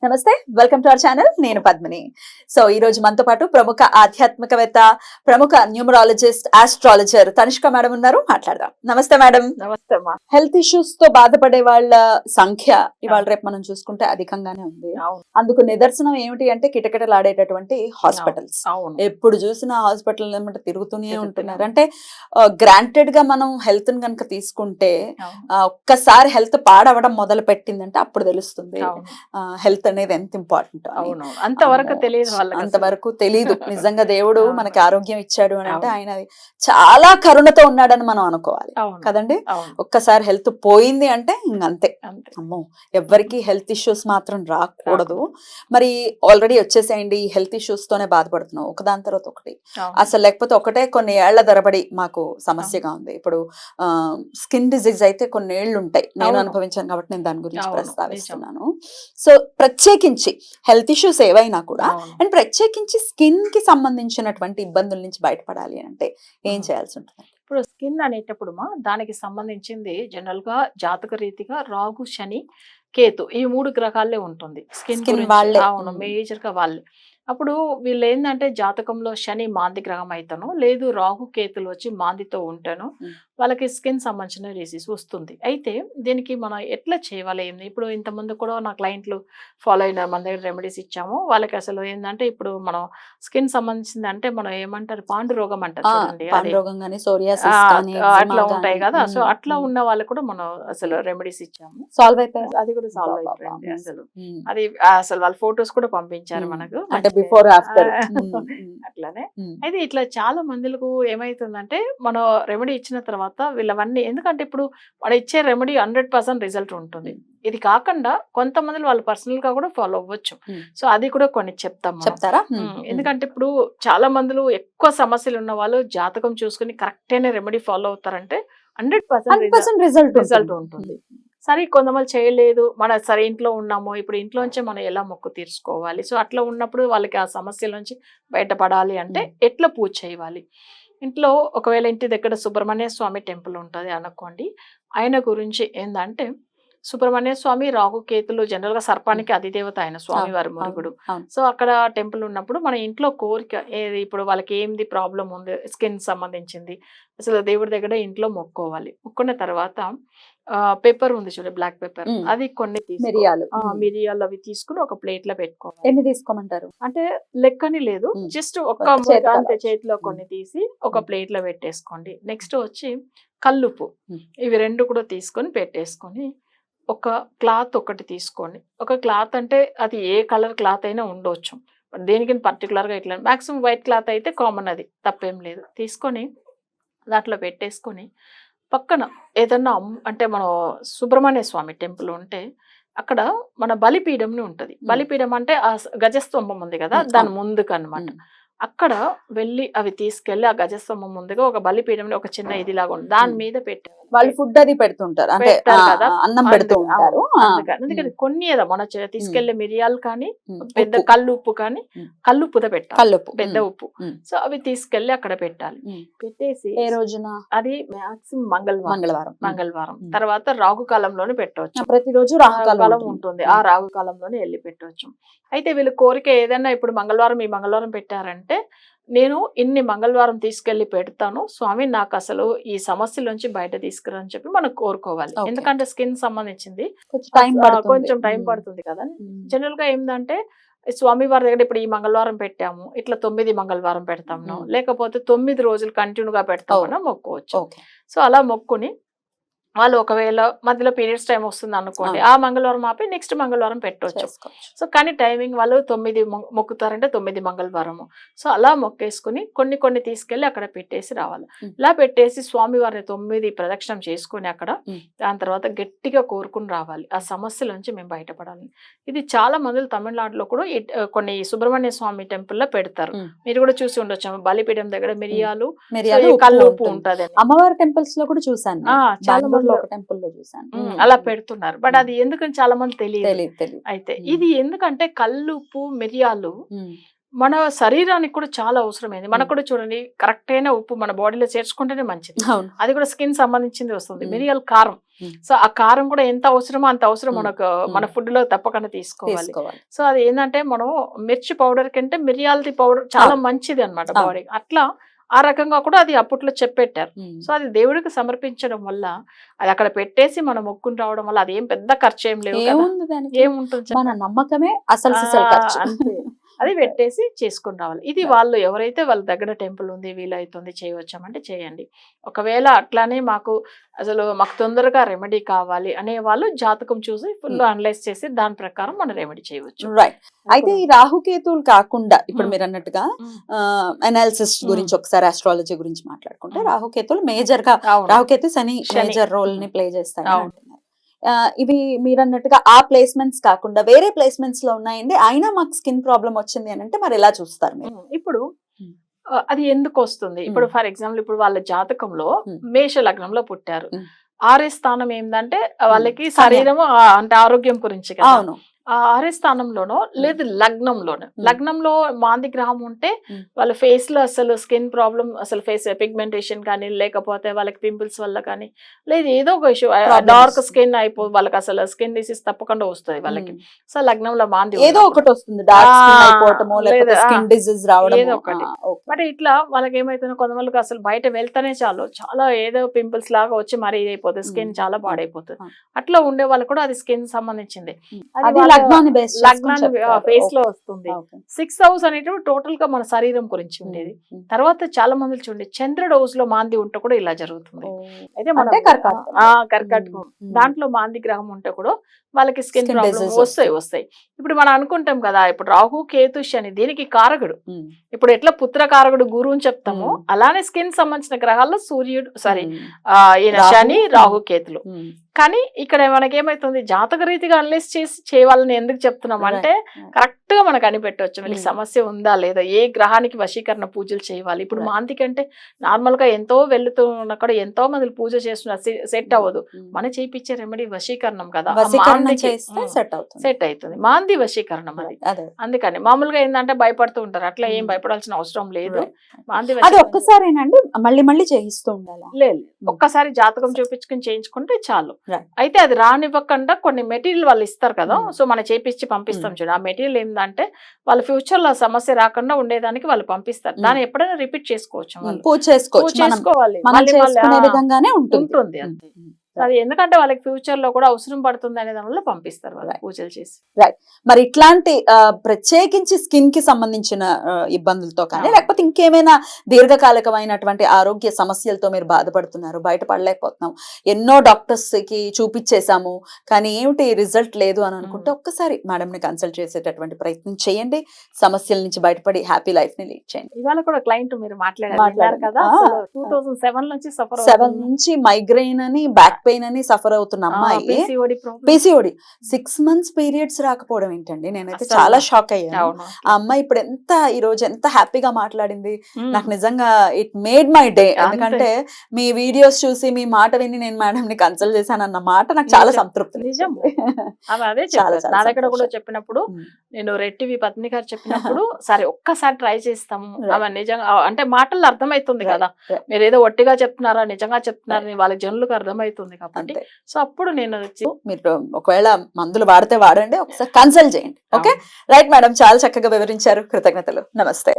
నమస్తే, welcome to our channel. నేను Padmini. So ఈ రోజు మనతో పాటు ప్రముఖ ఆధ్యాత్మికవేత్త, ప్రముఖ న్యూమరాలజిస్ట్, ఆస్ట్రాలజర్ తనిష్క మేడం ఉన్నారు. మాట్లాడదాం. నమస్తే మేడం. నమస్తే అమ్మా. హెల్త్ ఇష్యూస్ తో బాధపడే వాళ్ళ సంఖ్య ఇవాళ రేపు మనం చూసుకుంటే అధికంగానే ఉంది. అందుకు నిదర్శనం ఏమిటి అంటే కిటకిటలాడేటటువంటి హాస్పిటల్స్. ఎప్పుడు చూసినా హాస్పిటల్ ఏమంటే తిరుగుతూనే ఉంటున్నారు. అంటే గ్రాంటెడ్ గా మనం హెల్త్ ని కనుక తీసుకుంటే ఒక్కసారి హెల్త్ పాడవడం మొదలు పెట్టిందంటే అప్పుడు తెలుస్తుంది హెల్త్ అనేది ఎంత ఇంపార్టెంట్. అంతవరకు తెలియదు, అంతవరకు తెలీదు. నిజంగా దేవుడు మనకి ఆరోగ్యం ఇచ్చాడు అని అంటే ఆయన చాలా కరుణతో ఉన్నాడని మనం అనుకోవాలి కదండి. ఒక్కసారి హెల్త్ పోయింది అంటే ఇంకంతే. అమ్మో, ఎవ్వరికి హెల్త్ ఇష్యూస్ మాత్రం రాకూడదు. మరి ఆల్రెడీ వచ్చేసేయండి, ఈ హెల్త్ ఇష్యూస్ తోనే బాధపడుతున్నాం ఒకదాని తర్వాత ఒకటి. అసలు లేకపోతే ఒకటే కొన్ని ఏళ్ల తరబడి మాకు సమస్యగా ఉంది. ఇప్పుడు స్కిన్ డిజీజ్ అయితే కొన్ని ఏళ్ళు ఉంటాయి. నేను అనుభవించాను కాబట్టి నేను దాని గురించి ప్రస్తావిస్తున్నాను. సో ప్రత్యేకించి హెల్త్ ఇష్యూస్ ఏవైనా కూడా అండ్ ప్రత్యేకించి స్కిన్ కి సంబంధించినటువంటి ఇబ్బందుల నుంచి బయటపడాలి అంటే ఏం చేయాల్సి ఉంటుంది? ఇప్పుడు స్కిన్ అనేటప్పుడు దానికి సంబంధించింది జనరల్ గా జాతక రీతిగా రాహు, శని, కేతు ఈ 3 గ్రహాలే ఉంటుంది స్కిన్ వాళ్ళే. అవును, మేజర్ గా వాళ్ళే. అప్పుడు వీళ్ళు ఏంటంటే జాతకంలో శని మాంది గ్రహం అయితేనో లేదు రాహు కేతులు వచ్చి మాందితో ఉంటాను వాళ్ళకి స్కిన్ సంబంధించిన డిసీజ్ వస్తుంది. అయితే దీనికి మనం ఎట్లా చేయాలి ఏంది? ఇప్పుడు ఇంతకుముందు కూడా నా క్లయింట్లు ఫాలో అయిన మన దగ్గర రెమెడీస్ ఇచ్చాము. వాళ్ళకి అసలు ఏంటంటే ఇప్పుడు మనం స్కిన్ సంబంధించింది అంటే మనం ఏమంటారు పాండు రోగం అంటారు చూడండి, అట్లా ఉంటాయి కదా. సో అట్లా ఉన్న వాళ్ళకి కూడా మనం అసలు రెమెడీస్ ఇచ్చాము. సాల్వ్ అయిపోయింది, అది కూడా సాల్వ్ అయిపోయింది. అది అసలు వాళ్ళ ఫొటోస్ కూడా పంపించారు మనకు, బిఫోర్ ఆఫ్టర్ అట్లానే. అయితే ఇట్లా చాలా మందిలకు ఏమైతుందంటే మనం రెమెడీ ఇచ్చిన తర్వాత వీళ్ళవన్నీ, ఎందుకంటే ఇప్పుడు వాడు ఇచ్చే రెమెడీ 100% రిజల్ట్ ఉంటుంది. ఇది కాకుండా కొంతమంది వాళ్ళు పర్సనల్ గా కూడా ఫాలో అవ్వచ్చు. సో అది కూడా కొన్ని చెప్తారా? ఎందుకంటే ఇప్పుడు చాలా మందిలో ఎక్కువ సమస్యలు ఉన్న వాళ్ళు జాతకం చూసుకుని కరెక్ట్ అయిన రెమెడీ ఫాలో అవుతారంటే 100% రిజల్ట్ ఉంటుంది. సరే కొంతమంది చేయలేదు, మన సరే ఇంట్లో ఉన్నాము, ఇప్పుడు ఇంట్లోంచే మనం ఎలా మొక్కు తీర్చుకోవాలి. సో అట్లా ఉన్నప్పుడు వాళ్ళకి ఆ సమస్యల నుంచి బయటపడాలి అంటే ఎట్లా పూజ చేయాలి? ఇంట్లో ఒకవేళ ఇంటి దగ్గర సుబ్రహ్మణ్య స్వామి టెంపుల్ ఉంటుంది అనుకోండి, ఆయన గురించి ఏంటంటే సుబ్రహ్మణ్య స్వామి, రాహు కేతులు జనరల్ గా సర్పానికి అధిదేవత ఆయన స్వామివారి మురుగుడు. సో అక్కడ టెంపుల్ ఉన్నప్పుడు మన ఇంట్లో కోరిక ఏది, ఇప్పుడు వాళ్ళకి ఏంది ప్రాబ్లం ఉంది స్కిన్ సంబంధించింది, అసలు దేవుడి దగ్గర ఇంట్లో మొక్కోవాలి. మొక్కున్న తర్వాత పెప్పర్ ఉంది చూడండి, బ్లాక్ పెప్పర్, అది కొన్ని మిరియాలు అవి తీసుకుని ఒక ప్లేట్ లో పెట్టుకోవాలి. ఎన్ని తీసుకోమంటారు అంటే లెక్కని లేదు, జస్ట్ ఒక చేతిలో కొన్ని తీసి ఒక ప్లేట్ లో పెట్టేసుకోండి. నెక్స్ట్ వచ్చి కల్లుపు, ఇవి 2 కూడా తీసుకొని పెట్టేసుకొని ఒక క్లాత్ ఒకటి తీసుకోండి. ఒక క్లాత్ అంటే అది ఏ కలర్ క్లాత్ అయినా ఉండొచ్చు, దేనికి పర్టికులర్ గా ఇట్లా మాక్సిమం వైట్ క్లాత్ అయితే కామన్, అది తప్పేం లేదు. తీసుకొని దాంట్లో పెట్టేసుకొని పక్కన ఏదన్నా అంటే మనం సుబ్రహ్మణ్య స్వామి టెంపుల్ ఉంటే అక్కడ మన బలిపీఠంని ఉంటది. బలిపీఠం అంటే ఆ గజస్తంభం ఉంది కదా, దాని ముందుకు అన్నమాట. అక్కడ వెళ్ళి అవి తీసుకెళ్లి ఆ గజస్తంభం ముందుగా ఒక బలిపీఠం ఒక చిన్న ఇదిలాగా ఉంది, దాని మీద పెట్టారు. వాళ్ళు ఫుడ్ అది పెడుతుంటారు, అంటే అన్నం పెడుతూ ఉంటారు. అందుకని కొన్ని మన తీసుకెళ్లే మిరియాలు కానీ పెద్ద కళ్ళు ఉప్పు కానీ, కల్లుప్పుతో పెట్టాలి, కల్లుప్పు పెద్ద ఉప్పు. సో అవి తీసుకెళ్లి అక్కడ పెట్టాలి. పెట్టేసి ఏ రోజున? అది మాక్సిమం మంగళవారం తర్వాత రాహుకాలంలోనే పెట్టవచ్చు. ప్రతిరోజు రాహుకాలం ఉంటుంది, ఆ రాహుకాలంలోనే వెళ్ళి పెట్టవచ్చు. అయితే వీళ్ళు కోరిక ఏదైనా ఇప్పుడు ఈ మంగళవారం పెట్టారంటే నేను ఇన్ని మంగళవారం తీసుకెళ్లి పెడతాను స్వామి, నాకు అసలు ఈ సమస్యల నుంచి బయట తీసుకురా అని చెప్పి మనం కోరుకోవాలి. ఎందుకంటే స్కిన్ సంబంధించింది కొంచెం టైం పడుతుంది కదా. జనరల్ గా ఏంటంటే స్వామి వారి దగ్గర ఇప్పుడు ఈ మంగళవారం పెట్టాము, ఇట్లా 9 మంగళవారం పెడతాము, లేకపోతే 9 రోజులు కంటిన్యూగా పెడతామని మొక్కోవచ్చు. సో అలా మొక్కుని వాళ్ళు ఒకవేళ మధ్యలో పీరియడ్స్ టైం వస్తుంది అనుకోండి, ఆ మంగళవారం ఆపి నెక్స్ట్ మంగళవారం పెట్టవచ్చు. సో కానీ టైమింగ్ వాళ్ళు 9 మొక్కుతారంటే 9 మంగళవారము. సో అలా మొక్కేసుకుని కొన్ని తీసుకెళ్లి అక్కడ పెట్టేసి రావాలి. ఇలా పెట్టేసి స్వామివారిని 9 ప్రదక్షిణం చేసుకుని అక్కడ దాని తర్వాత గట్టిగా కోరుకుని రావాలి, ఆ సమస్యల నుంచి మేము బయటపడాలి. ఇది చాలా మంది తమిళనాడులో కూడా కొన్ని సుబ్రహ్మణ్య స్వామి టెంపుల్ లో పెడతారు, మీరు కూడా చూసి ఉండొచ్చు. బలిపీఠం దగ్గర మిరియాలు కల్లు ఉప్పు ఉంటది. అమ్మవారి టెంపుల్స్ లో కూడా చూసాను, చాలా టెంపుల్ లో చూసాను అలా పెడుతున్నారు. బట్ అది ఎందుకని చాలా మంది తెలియదు. అయితే ఇది ఎందుకంటే కల్లుప్పు మిరియాలు మన శరీరానికి కూడా చాలా అవసరమైంది. మనకు కూడా చూడండి కరెక్ట్ అయిన ఉప్పు మన బాడీలో చేర్చుకుంటేనే మంచిది. అది కూడా స్కిన్ సంబంధించింది వస్తుంది. మిరియాల కారం, సో ఆ కారం కూడా ఎంత అవసరమో అంత అవసరం మనకు మన ఫుడ్ లో తప్పకుండా తీసుకోవాలి. సో అది ఏంటంటే మనం మిర్చి పౌడర్ కంటే మిరియాలది పౌడర్ చాలా మంచిది అన్నమాట బాడీ. అట్లా ఆ రకంగా కూడా అది అప్పట్లో చెప్పెట్టారు. సో అది దేవుడికి సమర్పించడం వల్ల అది అక్కడ పెట్టేసి మనం మొక్కుని రావడం వల్ల అది ఏం పెద్ద ఖర్చు ఏం లేవు. ఏముంటుంది, మన నమ్మకమే అసలు అంతే. అది పెట్టేసి చేసుకుని రావాలి. ఇది వాళ్ళు ఎవరైతే వాళ్ళ దగ్గర టెంపుల్ ఉంది వీలైతుంది చేయవచ్చామంటే చేయండి. ఒకవేళ అట్లానే మాకు తొందరగా రెమెడీ కావాలి అనే వాళ్ళు జాతకం చూసి ఫుల్ అనలైజ్ చేసి దాని ప్రకారం మనం రెమెడీ చేయవచ్చు. రైట్. అయితే ఈ రాహుకేతువులు కాకుండా ఇప్పుడు మీరు అన్నట్టుగా అనాలిసిస్ గురించి ఒకసారి ఆస్ట్రాలజీ గురించి మాట్లాడుకుంటే రాహుకేతువులు మేజర్ గా రాహుకేతు శని మేజర్ రోల్ ని ప్లే చేస్తాయి అంటున్నారు. ఇవి మీరు అన్నట్టుగా ఆ ప్లేస్మెంట్స్ కాకుండా వేరే ప్లేస్మెంట్స్ లో ఉన్నాయండి, అయినా మాకు స్కిన్ ప్రాబ్లం వచ్చింది అని అంటే మరి ఎలా చూస్తారు మీరు? ఇప్పుడు అది ఎందుకు వస్తుంది? ఇప్పుడు ఫర్ ఎగ్జాంపుల్ ఇప్పుడు వాళ్ళ జాతకంలో మేష లగ్నంలో పుట్టారు. 6వ స్థానం ఏంటంటే వాళ్ళకి శరీరము అంటే ఆరోగ్యం గురించి కదా. ఆ 6వ స్థానంలోనో లేదు లగ్నంలో మాంది గ్రహం ఉంటే వాళ్ళ ఫేస్ లో అసలు స్కిన్ ప్రాబ్లం, అసలు ఫేస్ పిగ్మెంటేషన్ కానీ లేకపోతే వాళ్ళకి పింపుల్స్ వల్ల కానీ లేదు ఏదో ఒక ఇష్యూ, డార్క్ స్కిన్ వాళ్ళకి అసలు స్కిన్ డిసీజ్ తప్పకుండా వస్తుంది వాళ్ళకి. సో లగ్నంలో మాంది ఏదో ఒకటి వస్తుంది, ఏదో ఒకటి. బట్ ఇట్లా వాళ్ళకి ఏమైతుందో కొంతమందికి అసలు బయట వెళ్తానే చాలా ఏదో పింపుల్స్ లాగా వచ్చి మరీ ఇదైపోతుంది, స్కిన్ చాలా పాడైపోతుంది. అట్లా ఉండే వాళ్ళకి కూడా అది స్కిన్ సంబంధించింది. లగ్నాన్ని ఫేస్ లో వస్తుంది. 6th హౌస్ అనేటువంటి టోటల్ గా మన శరీరం గురించి ఉండేది. తర్వాత చాలా మంది చూడండి చంద్రుడు హౌస్ లో మాంది ఉంటే కూడా ఇలా జరుగుతుంది. అయితే మన కర్కాటకం దాంట్లో మాంది గ్రహం ఉంటే కూడా వాళ్ళకి స్కిన్ ప్రాబ్లమ్ వస్తాయి. ఇప్పుడు మనం అనుకుంటాం కదా, ఇప్పుడు రాహు కేతు శని దీనికి కారకుడు. ఇప్పుడు ఎట్లా పుత్ర కారకుడు గురువు అని చెప్తామో అలానే స్కిన్ సంబంధించిన గ్రహాల్లో సూర్యుడు శని రాహు కేతులు. కానీ ఇక్కడ మనకి ఏమైతుంది, జాతక రీతిగా అనలైజ్ చేసి చేయాలని ఎందుకు చెప్తున్నాం అంటే కరెక్ట్ గా మనకు కనిపెట్టవచ్చు వీళ్ళకి సమస్య ఉందా లేదా, ఏ గ్రహానికి వశీకరణ పూజలు చేయాలి. ఇప్పుడు మాంతి కంటే నార్మల్ గా ఎంతో వెళ్తున్న కూడా ఎంతో మంది పూజ చేస్తున్నారు, సెట్ అవ్వదు. మనం చేయించే రెమెడీ వశీకరణం కదా, సెట్ అవుతుంది. మాంది వశీకరణం అది. అందుకని మామూలుగా ఏంటంటే భయపడుతూ ఉంటారు, అట్లా ఏం భయపడాల్సిన అవసరం లేదు. మాంది ఒక్కసారేనండి మళ్ళీ మళ్ళీ చేయిస్తూ ఉండాలి? లేదు, ఒక్కసారి జాతకం చూపించుకుని చేయించుకుంటే చాలు. అయితే అది రానివ్వకుండా కొన్ని మెటీరియల్ వాళ్ళు ఇస్తారు కదా, సో మనం చేపించి పంపిస్తాం చూడండి. ఆ మెటీరియల్ ఏంటంటే వాళ్ళ ఫ్యూచర్ లో సమస్య రాకుండా ఉండేదానికి వాళ్ళు పంపిస్తారు. దాన్ని ఎప్పుడైనా రిపీట్ చేసుకోవాలి, ఉంటుంది అంతే. అది ఎందుకంటే వాళ్ళకి ఫ్యూచర్ లో కూడా అవసరం పడుతుంది అనే దాని వల్ల పంపిస్తారు వాళ్ళు పూజలు చేసి. రైట్. మరి ఇట్లాంటి ప్రత్యేకించి స్కిన్ కి సంబంధించిన ఇబ్బందులతో కానీ లేకపోతే ఇంకేమైనా దీర్ఘకాలికమైనటువంటి ఆరోగ్య సమస్యలతో మీరు బాధపడుతున్నారు, బయటపడలేకపోతున్నాం, ఎన్నో డాక్టర్స్ కి చూపించేసాము కానీ ఏమిటి రిజల్ట్ లేదు అని అనుకుంటే ఒక్కసారి మేడం ని కన్సల్ట్ చేసేటటువంటి ప్రయత్నం చేయండి. సమస్యల నుంచి బయటపడి హ్యాపీ లైఫ్ ని లీడ్ చేయండి. ఇవాళ కూడా క్లయింట్ మీరు మాట్లాడారు కదా, 2007 నుంచి 7 నుంచి మైగ్రెయిన్ అని బ్యాక్ పెయిన్ అని సఫర్ అవుతున్న అమ్మాయి, పిసిఓడి 6 months పీరియడ్స్ రాకపోవడం ఏంటండి, నేనైతే చాలా షాక్ అయ్యాను. ఆ అమ్మాయి ఇప్పుడు ఈ రోజు ఎంత హ్యాపీగా మాట్లాడింది, నాకు నిజంగా ఇట్ మేడ్ మై డే. ఎందుకంటే మీ వీడియోస్ చూసి మీ మాట విని నేను మేడం ని కన్సల్ట్ చేశాను అన్న మాట నాకు చాలా సంతృప్తి. నిజం, అదే నా దగ్గర కూడా చెప్పినప్పుడు నేను రెట్టివి పత్ని గారు చెప్పినప్పుడు సరే ఒక్కసారి ట్రై చేస్తాము, అవి నిజంగా అంటే మాటల్లో అర్థమవుతుంది కదా, మీరు ఏదో ఒట్టిగా చెప్తున్నారా నిజంగా చెప్తున్నారని వాళ్ళకి జనులకు అర్థమవుతుంది కాబట్టి. సో అప్పుడు నేను మీరు ఒకవేళ మందులు వాడితే వాడండి, ఒకసారి కన్సల్ట్ చేయండి. ఓకే రైట్ మేడం, చాలా చక్కగా వివరించారు, కృతజ్ఞతలు. నమస్తే.